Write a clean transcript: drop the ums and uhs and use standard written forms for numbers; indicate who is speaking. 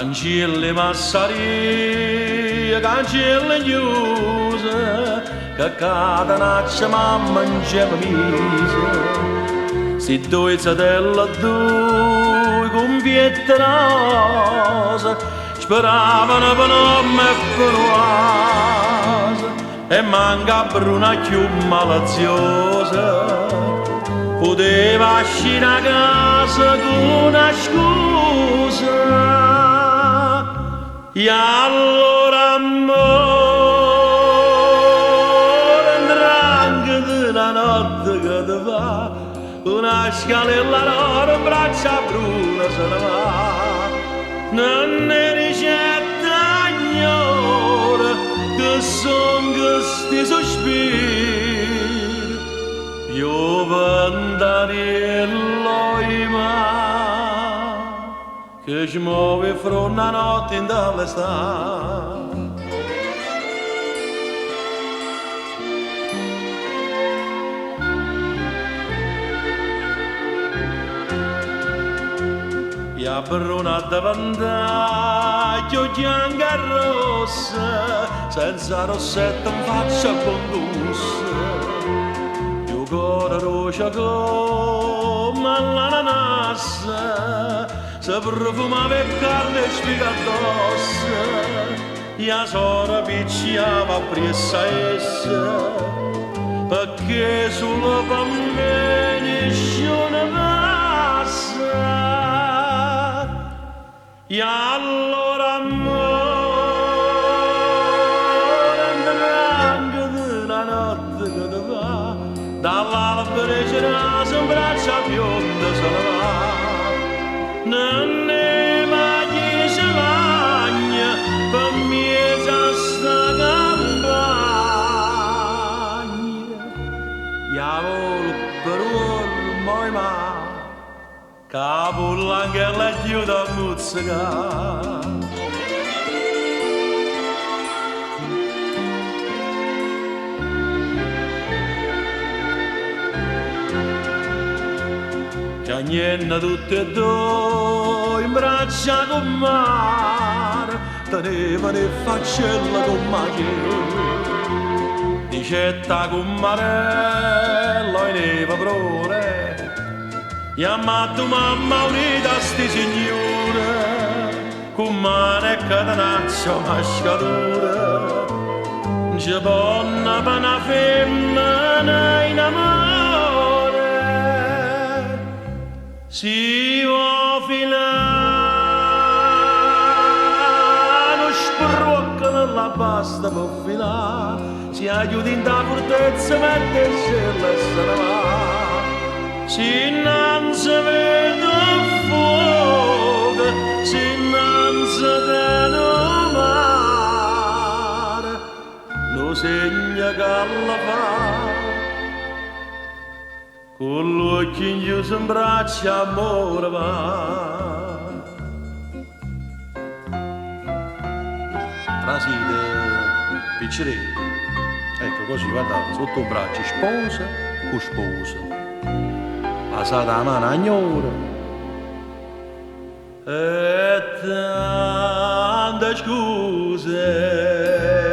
Speaker 1: Cancelli massarie, cancelli chiuse, che catenaccia mamma non c'è mise. Si due satella due con viette rose, speravano per nome e per oase, e manca per una più malaziosa. Poteva uscire a casa con una scusa. E allora amore, andranche di la notte che ti va, una scalella d'oro in braccia bruna se ne va. Non ne ricetta ignora che son questi sospiri, pioventariello che ci muove fra una notte in dall'estate. E a bruna davanti, bianca e rossa, senza rossetto in faccia con gusto. Io cuore rosa come l'ananassa, se profumava e carne e spiga addosso, e la sora picciava appresso essa, perché sulla bambina sciona passa. E allora amore, andranche di la notte che ti va, dall'albero c'è naso in braccia bionda se ne va. Non ne mai si lagna per mezzo sta campagna. E a volo per ormai ma capo l'anche la chiude a muzzicare. Cagnenna tutte e due in braccia con mare, tenevano e faccella con maglia, dicetta con marello e neva prore, e ammato mamma unita sti signore, con mano e catenaccia mascatura, c'è buona per una femmina in amore. Si vuol filare, non sprocca nella pasta per filare, si aiuta in da fortezza, mette e se ne va. Si innanzi vede il fuoco, si innanzi tiene il mare, lo segna che la fa. Con l'occhio in chiuso in braccia amore va. Trasite piccerelli, ecco così guardate, sotto il braccio sposa con sposa, passata la mano a ignora e tante scuse.